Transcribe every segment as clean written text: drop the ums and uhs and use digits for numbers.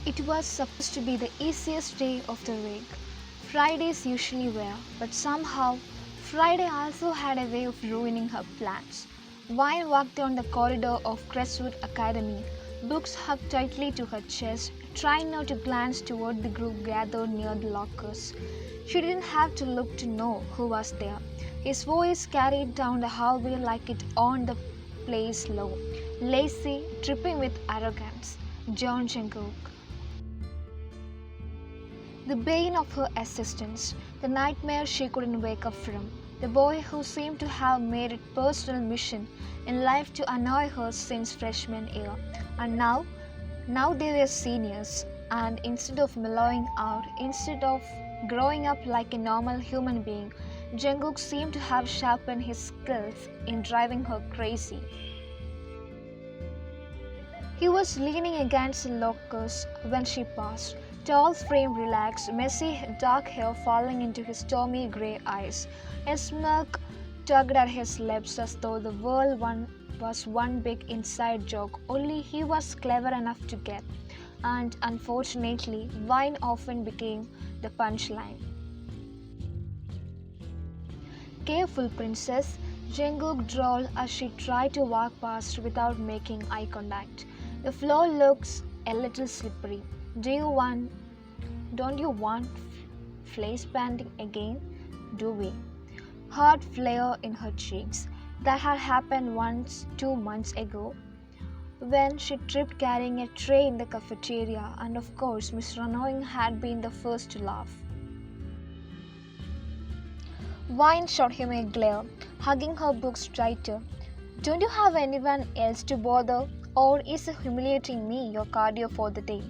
It was supposed to be the easiest day of the week. Fridays usually were, but somehow Friday also had a way of ruining her plans. Vine walked down the corridor of Crestwood Academy, books hugged tightly to her chest, trying not to glance toward the group gathered near the lockers. She didn't have to look to know who was there. His voice carried down the hallway like it owned the place low, lazy, dripping with arrogance. John Jungkook. The bane of her existence, the nightmare she couldn't wake up from, the boy who seemed to have made it personal mission in life to annoy her since freshman year. And now they were seniors, and instead of mellowing out, instead of growing up like a normal human being, Jungkook seemed to have sharpened his skills in driving her crazy. He was leaning against the lockers when she passed, tall frame relaxed, messy dark hair falling into his stormy grey eyes. A smirk tugged at his lips as though the was one big inside joke only he was clever enough to get. And unfortunately, wine often became the punchline. Careful, princess, Jungkook drawled as she tried to walk past without making eye contact. The floor looks a little slippery. Don't you want face painting again? Do we? Hot flare in her cheeks. That had happened once 2 months ago when she tripped carrying a tray in the cafeteria, and of course Miss Ranoi had been the first to laugh. Wine shot him a glare, hugging her books tighter. Don't you have anyone else to bother? Or is humiliating me your cardio for the day?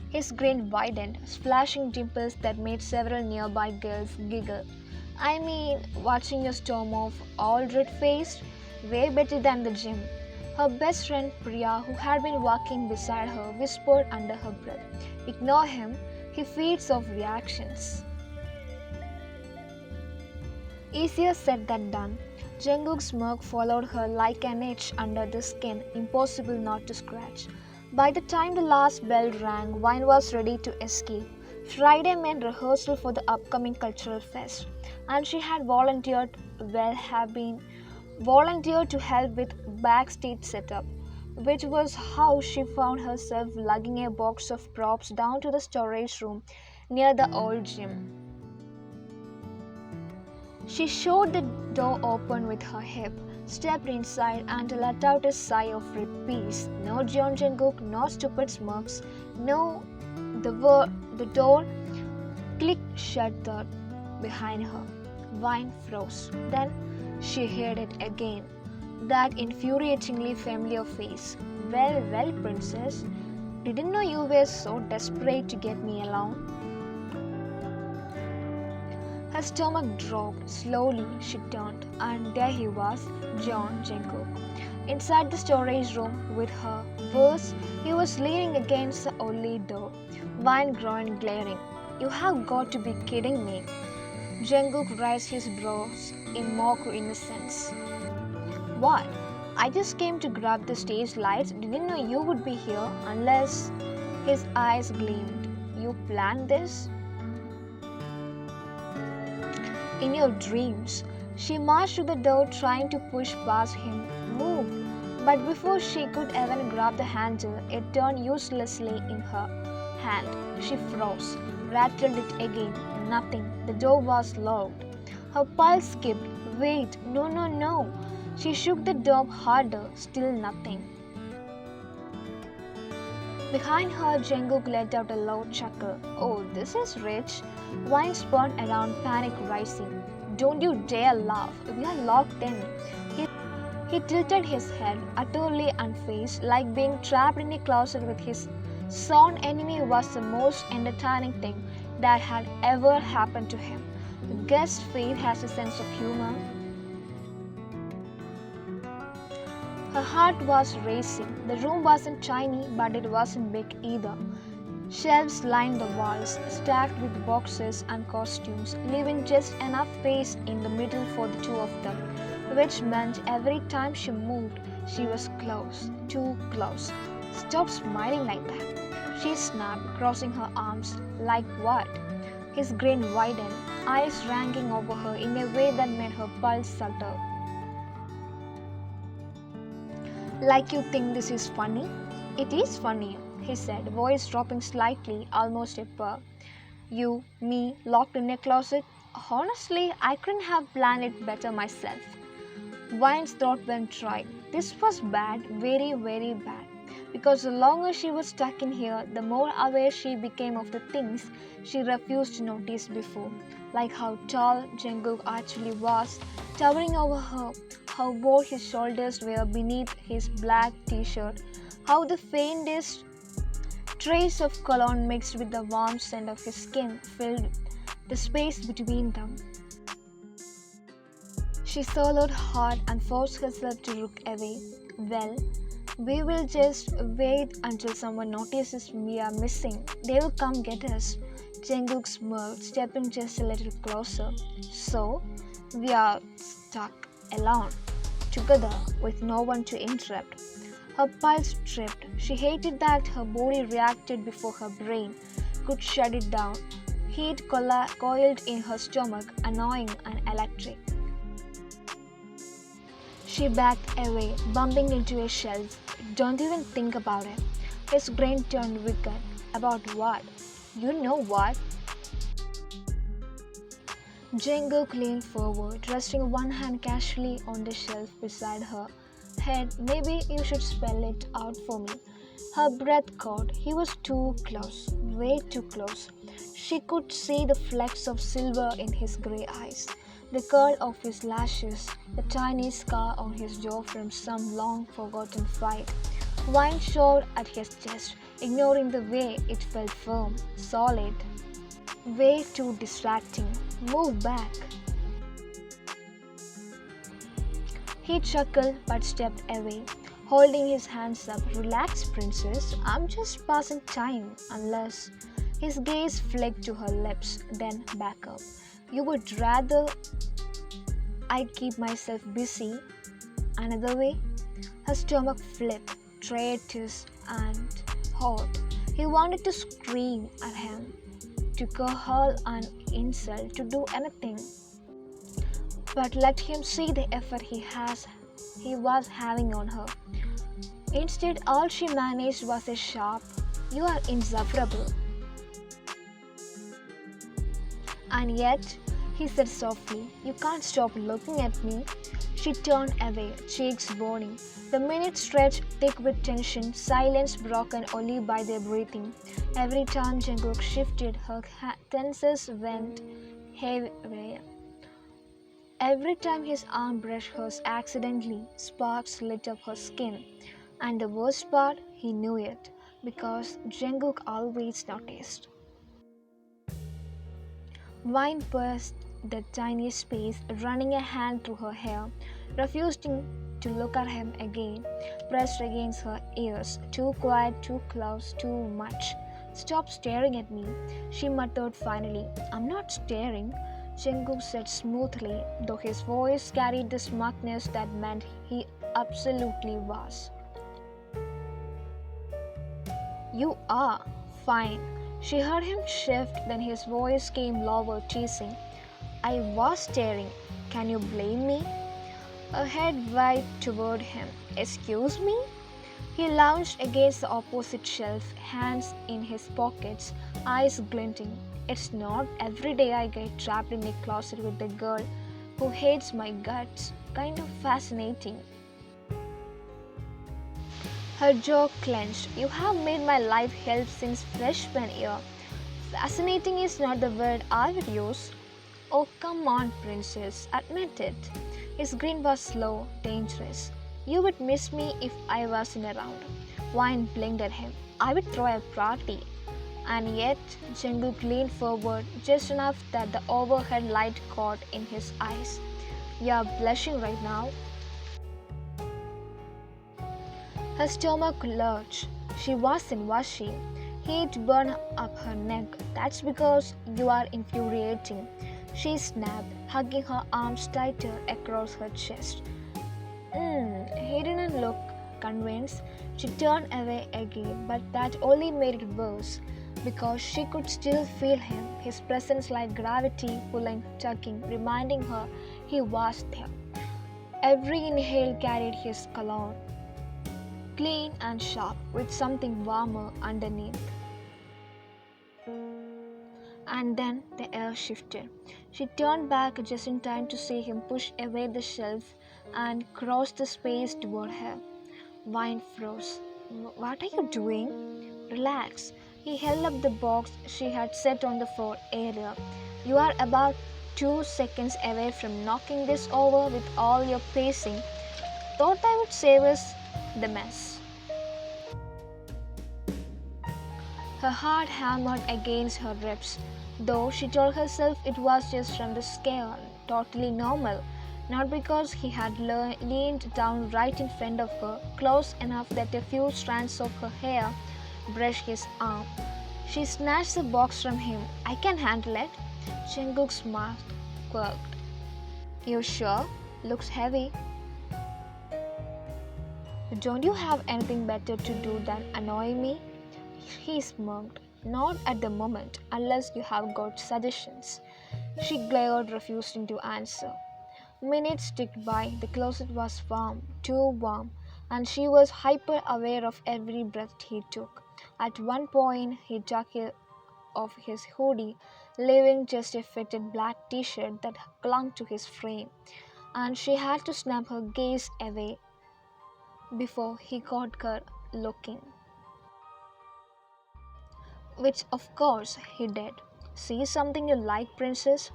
His grin widened, splashing dimples that made several nearby girls giggle. I mean, watching you storm off all red-faced, way better than the gym. Her best friend Priya, who had been walking beside her, whispered under her breath, "Ignore him, he feeds off reactions." Easier said than done. Jungkook's smirk followed her like an itch under the skin, impossible not to scratch. By the time the last bell rang, Wine was ready to escape. Friday meant rehearsal for the upcoming cultural fest, and she had volunteered to help with backstage setup, which was how she found herself lugging a box of props down to the storage room near the old gym. She showed the door open with her hip, stepped inside and let out a sigh of peace. No John Jungkook, no stupid smirks, no the door clicked shut behind her. Wine froze. Then she heard it again. That infuriatingly familiar face. Well, well, princess, didn't know you were so desperate to get me along. Her stomach dropped. Slowly she turned, and there he was, John Jungkook. Inside the storage room with her. Worse, he was leaning against the only door, wine groin glaring. You have got to be kidding me. Jungkook raised his brows in mock innocence. What? I just came to grab the stage lights. Didn't know you would be here unless. His eyes gleamed. You planned this? In your dreams. She marched to the door trying to push past him. Move! But before she could even grab the handle, it turned uselessly in her hand. She froze, rattled it again. Nothing. The door was locked. Her pulse skipped. Wait, no, no, no. She shook the door harder. Still nothing. Behind her, Jungkook let out a loud chuckle. Oh, this is rich. Wine spun around, panic rising. Don't you dare laugh. We are locked in. He tilted his head, utterly unfazed, like being trapped in a closet with his sworn enemy was the most entertaining thing that had ever happened to him. Guess fate has a sense of humor. Her heart was racing. The room wasn't tiny, but it wasn't big either. Shelves lined the walls, stacked with boxes and costumes, leaving just enough space in the middle for the two of them, which meant every time she moved, she was close, too close. Stop smiling like that. she snapped, crossing her arms. Like what? His grin widened, eyes ranking over her in a way that made her pulse stutter. Like you think this is funny? It is funny, he said, voice dropping slightly, almost a purr. You, me, locked in a closet? Honestly, I couldn't have planned it better myself. Wine's throat went dry. This was bad, very, very bad. Because the longer she was stuck in here, the more aware she became of the things she refused to notice before. Like how tall Jungkook actually was, towering over her, how broad his shoulders were beneath his black t-shirt, how the faintest trace of cologne mixed with the warm scent of his skin filled the space between them. She swallowed hard and forced herself to look away. Well, we will just wait until someone notices we are missing. They will come get us. Jungkook smirked, stepping just a little closer. So, we are stuck alone, together, with no one to interrupt. Her pulse tripped. She hated that her body reacted before her brain could shut it down. Heat coiled in her stomach, annoying and electric. She backed away, bumping into a shelf. Don't even think about it. His grin turned wicked. About what? You know what? Jungkook leaned forward, resting one hand casually on the shelf beside her head. Maybe you should spell it out for me. Her breath caught. He was too close, way too close. She could see the flecks of silver in his grey eyes, the curl of his lashes, the tiny scar on his jaw from some long-forgotten fight. Wine showed at his chest, ignoring the way it felt firm, solid. Way too distracting. Move back. He chuckled but stepped away, holding his hands up. Relax, princess. I'm just passing time, unless... His gaze flicked to her lips, then back up. You would rather I'd keep myself busy another way? Her stomach flipped, traitorous and hot. He wanted to scream at him, to hurl an insult, to do anything. But let him see the effort he was having on her. Instead, all she managed was a sharp, "You are insufferable." And yet, he said softly, "You can't stop looking at me." She turned away, cheeks burning. The minutes stretched thick with tension, silence broken only by their breathing. Every time Jungkook shifted, her tenses went heavier. Every time his arm brushed hers accidentally, sparks lit up her skin. And the worst part, he knew it, because Jungkook always noticed. Wine pursed the tiny space, running a hand through her hair, refusing to look at him again, pressed against her ears. Too quiet, too close, too much. "Stop staring at me," she muttered finally. "I'm not staring," Jungkook said smoothly, though his voice carried the smugness that meant he absolutely was. "You are. Fine." She heard him shift, then his voice came lower, teasing. "I was staring. Can you blame me?" Her head wiped toward him. "Excuse me?" He lounged against the opposite shelf, hands in his pockets, eyes glinting. "It's not every day I get trapped in a closet with a girl who hates my guts. Kind of fascinating." Her jaw clenched. "You have made my life hell since freshman year." "Fascinating is not the word I would use." "Oh, come on, princess. Admit it." His grin was slow, dangerous. "You would miss me if I wasn't around." Wine blinked at him. "I would throw a party." And yet, Jungkook leaned forward just enough that the overhead light caught in his eyes. "You're blushing right now." Her stomach lurched. She wasn't, was she? Heat burned up her neck. "That's because you are infuriating," she snapped, hugging her arms tighter across her chest. He didn't look convinced. She turned away again, but that only made it worse because she could still feel him, his presence like gravity pulling, tugging, reminding her he was there. Every inhale carried his cologne, clean and sharp, with something warmer underneath. And then the air shifted. She turned back just in time to see him push away the shelf and cross the space toward her. Vine froze. What are you doing? Relax. He held up the box she had set on the floor earlier. You are about 2 seconds away from knocking this over with all your pacing. Thought I would save us the mess. Her heart hammered against her ribs, though she told herself it was just from the scale, totally normal, not because he had leaned down right in front of her, close enough that a few strands of her hair brushed his arm. She snatched the box from him. I can handle it. Jungkook's mouth quirked. You sure? Looks heavy. Don't you have anything better to do than annoy me? He smirked. Not at the moment, unless you have got suggestions. She glared, refusing to answer. Minutes ticked by. The closet was warm, too warm, and she was hyper aware of every breath he took. At one point, he took off his hoodie, leaving just a fitted black t shirt that clung to his frame, and she had to snap her gaze away before he caught her looking. Which, of course, he did. See something you like, princess?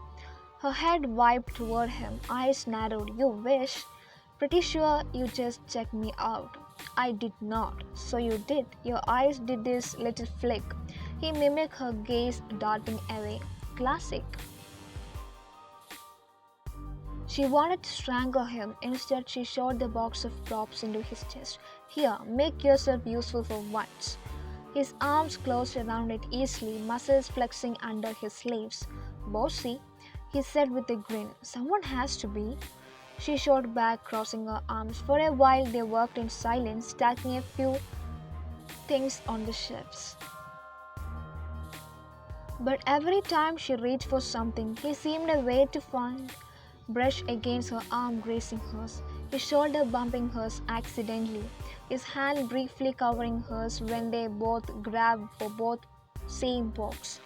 Her head wiped toward him, eyes narrowed. You wish? Pretty sure you just checked me out. I did not. So you did. Your eyes did this little flick. He mimicked her gaze, darting away. Classic. She wanted to strangle him. Instead, she shoved the box of props into his chest. Here, make yourself useful for once. His arms closed around it easily, muscles flexing under his sleeves. Bossy, he said with a grin. Someone has to be. She shot back, crossing her arms. For a while, they worked in silence, stacking a few things on the shelves. But every time she reached for something, he seemed a way to find brush against her arm, grazing hers, his shoulder bumping hers accidentally, his hand briefly covering hers when they both grabbed for both same box.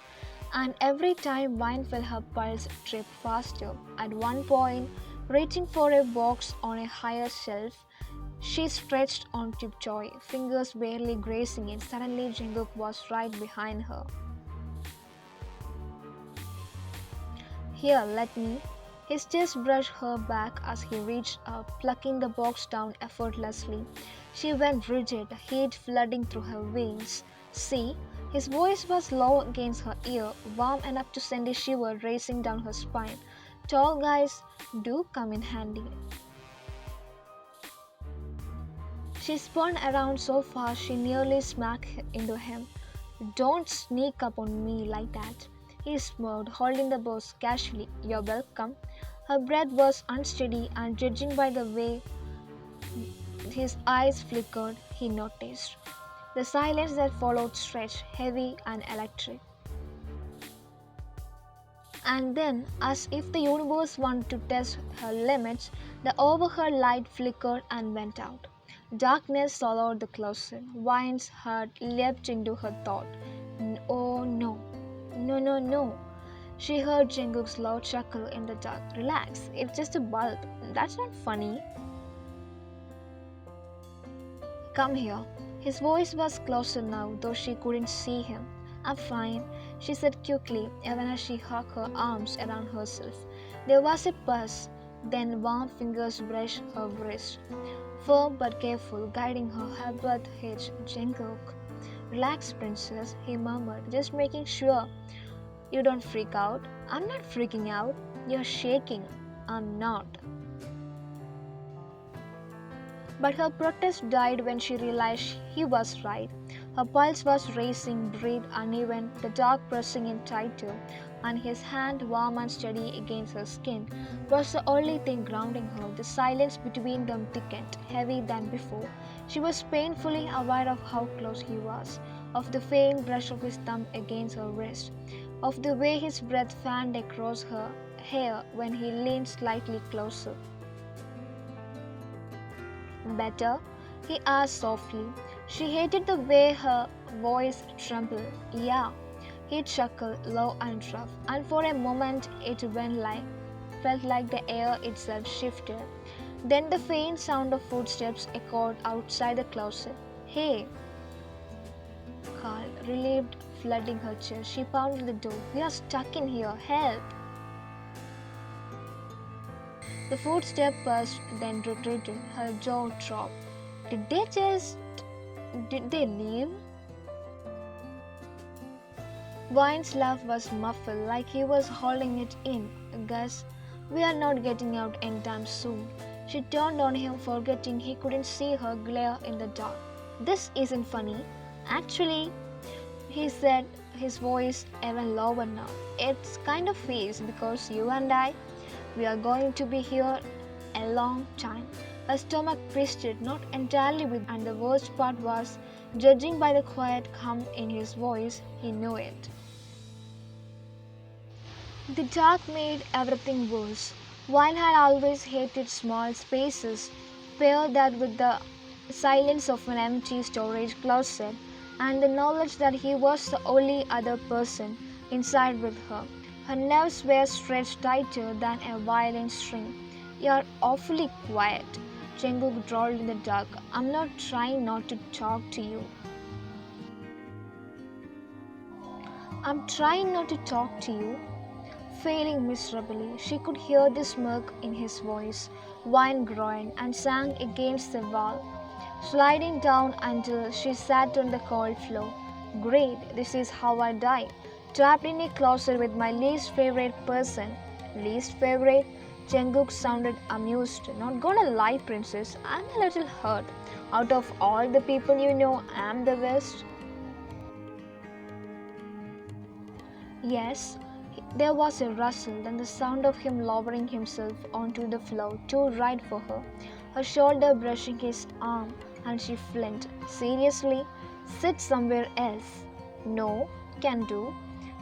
And every time wine felt her pulse trip faster. At one point, reaching for a box on a higher shelf, she stretched on tiptoe, fingers barely grazing it. Suddenly, Jungkook was right behind her. Here, let me. His chest brushed her back as he reached up, plucking the box down effortlessly. She went rigid, heat flooding through her veins. See? His voice was low against her ear, warm enough to send a shiver racing down her spine. Tall guys do come in handy. She spun around so fast she nearly smacked into him. Don't sneak up on me like that. He smirked, holding the box casually. You're welcome. Her breath was unsteady, and judging by the way his eyes flickered, he noticed. The silence that followed stretched, heavy and electric. And then, as if the universe wanted to test her limits, the overhead light flickered and went out. Darkness swallowed the closet. Wine's heart leapt into her thought. Oh no, no, no, no. She heard Jungkook's loud chuckle in the dark. Relax, it's just a bulb. That's not funny. Come here. His voice was closer now, though she couldn't see him. I'm fine, she said quickly, even as she hugged her arms around herself. There was a pause, then warm fingers brushed her wrist. Firm but careful, guiding her heartbeat hitch. Jungkook. Relax, princess, he murmured, just making sure you don't freak out. I'm not freaking out. You're shaking. I'm not. But her protest died when she realized he was right. Her pulse was racing, breath uneven, the dog pressing in tighter, and his hand, warm and steady against her skin, was the only thing grounding her. The silence between them thickened, heavy than before. She was painfully aware of how close he was, of the faint brush of his thumb against her wrist, of the way his breath fanned across her hair when he leaned slightly closer. Better? He asked softly. She hated the way her voice trembled. Yeah. He chuckled, low and rough, and for a moment it felt like the air itself shifted. Then the faint sound of footsteps echoed outside the closet. Hey, called, relieved, flooding her chest. She pounded the door. We are stuck in here. Help! The footstep paused, then retreated. Her jaw dropped. Did they just. Did they leave? Wine's laugh was muffled, like he was holding it in. Gus, we are not getting out anytime soon. She turned on him, forgetting he couldn't see her glare in the dark. This isn't funny. Actually, he said, his voice even lower now. It's kind of is because you and I, we are going to be here a long time. Her stomach twisted, not entirely with, and the worst part was, judging by the quiet hum in his voice, he knew it. The dark made everything worse. Wine had always hated small spaces. Pair that with the silence of an empty storage closet and the knowledge that he was the only other person inside with her. Her nerves were stretched tighter than a violin string. You're awfully quiet, Jungkook drawled in the dark. I'm not trying not to talk to you. I'm trying not to talk to you. Failing miserably, she could hear the smirk in his voice. Wine groaned and sank against the wall, sliding down until she sat on the cold floor. Great, this is how I die. Trapped in a closet with my least favorite person. Least favorite? Jungkook sounded amused. Not gonna lie, princess, I'm a little hurt. Out of all the people you know, I'm the best. Yes, there was a rustle, then the sound of him lowering himself onto the floor, too right for her. Her shoulder brushing his arm, and she flinched. Seriously? Sit somewhere else. No, can do.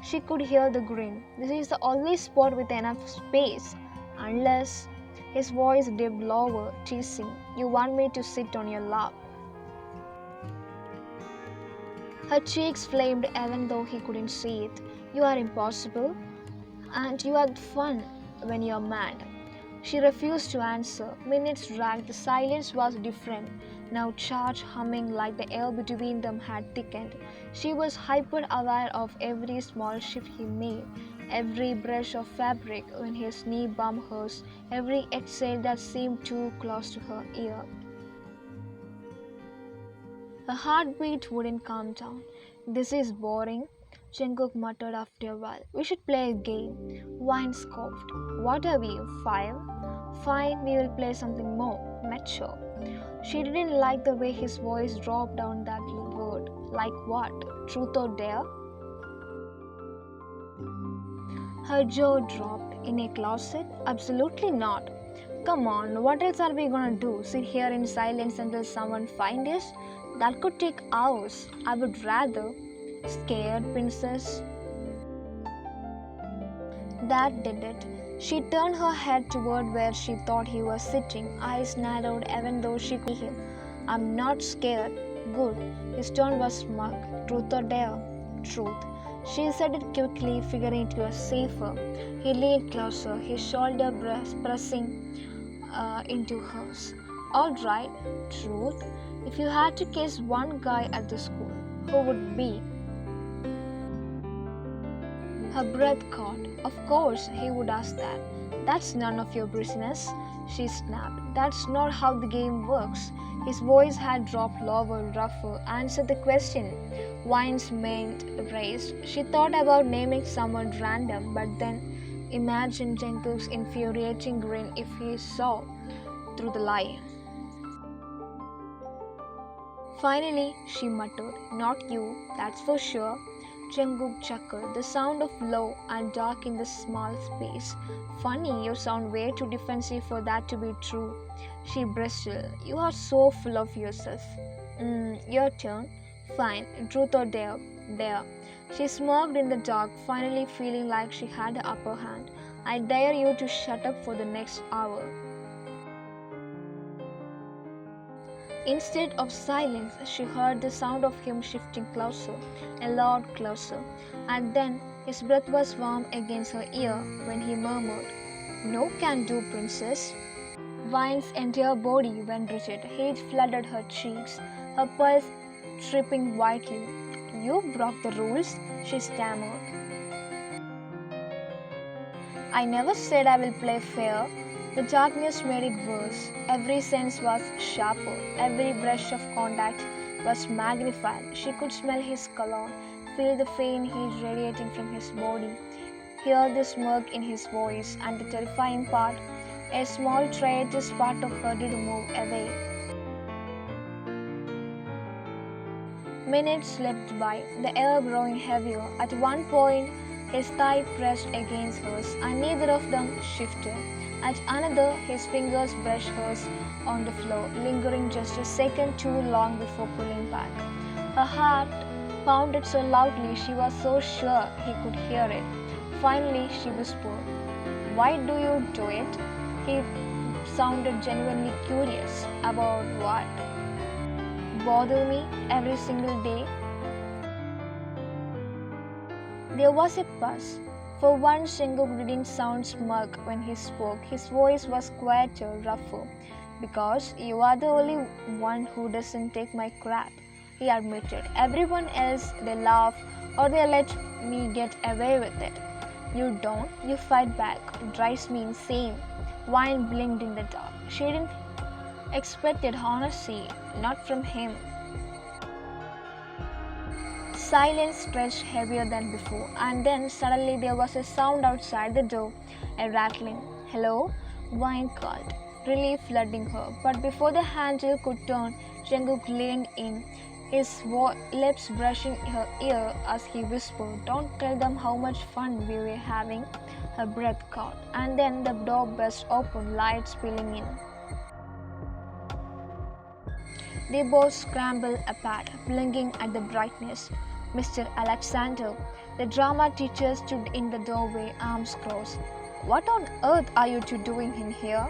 She could hear the grin. This is the only spot with enough space. Unless. His voice dipped lower, teasing. You want me to sit on your lap? Her cheeks flamed even though he couldn't see it. You are impossible. And you are fun when you're mad. She refused to answer. Minutes dragged. The silence was different. Now charged, humming like the air between them had thickened. She was hyper aware of every small shift he made, every brush of fabric when his knee bumped hers, every exhale that seemed too close to her ear. Her heartbeat wouldn't calm down. This is boring, Jungkook muttered after a while. We should play a game. Wine scoffed. What are we, 5? Fine, we will play something more mature. She didn't like the way his voice dropped down that word. Like what? Truth or dare? Her jaw dropped. In a closet? Absolutely not. Come on, what else are we gonna do? Sit here in silence until someone finds us? That could take hours. I would rather. Scared, princess? That did it. She turned her head toward where she thought he was sitting, eyes narrowed even though she could see him. I'm not scared. Good. His tone was smug. Truth or dare? Truth. She said it quickly, figuring it was safer. He leaned closer, his shoulder pressing into hers. All right, truth. If you had to kiss one guy at the school, who would be? Her breath caught. Of course, he would ask that. That's none of your business, she snapped. That's not how the game works. His voice had dropped lower, rougher. Answer the question. Wine's mane raised. She thought about naming someone random, but then imagined Jungkook's infuriating grin if he saw through the lie. Finally, she muttered, "Not you, that's for sure." Jungkook chuckled, the sound of low and dark in the small space. "Funny, you sound way too defensive for that to be true." She bristled. "You are so full of yourself." Your turn." "Fine, truth or dare?" "Dare." She smirked in the dark, finally feeling like she had the upper hand. "I dare you to shut up for the next hour." Instead of silence, she heard the sound of him shifting closer, a lot closer, and then his breath was warm against her ear when he murmured, "No can do, princess." Vine's entire body went rigid. Heat flooded her cheeks, her pulse tripping wildly. "You broke the rules," she stammered. "I never said I will play fair." The darkness made it worse. Every sense was sharper. Every brush of contact was magnified. She could smell his cologne, feel the faint heat radiating from his body, hear the smirk in his voice, and the terrifying part, a small traitorous part of her did move away. Minutes slipped by, the air growing heavier. At one point, his thigh pressed against hers, and neither of them shifted. At another, his fingers brushed hers on the floor, lingering just a second too long before pulling back. Her heart pounded so loudly she was so sure he could hear it. Finally, she whispered, "Why do you do it?" He sounded genuinely curious. "About what?" "Bother me every single day?" There was a pause. For once, Jungkook didn't sound smug when he spoke. His voice was quieter, rougher. "Because you are the only one who doesn't take my crap," he admitted. "Everyone else, they laugh or they let me get away with it. You don't. You fight back. It drives me insane." Wine blinked in the dark. She didn't expect honesty, not from him. Silence stretched heavier than before, and then suddenly there was a sound outside the door, a rattling. "Hello?" Wine called, relief flooding her. But before the handle could turn, Jungkook leaned in, his lips brushing her ear as he whispered, "Don't tell them how much fun we were having." Her breath caught, and then the door burst open, light spilling in. They both scrambled apart, blinking at the brightness. Mr. Alexander, the drama teacher, stood in the doorway, arms crossed. "What on earth are you two doing in here?"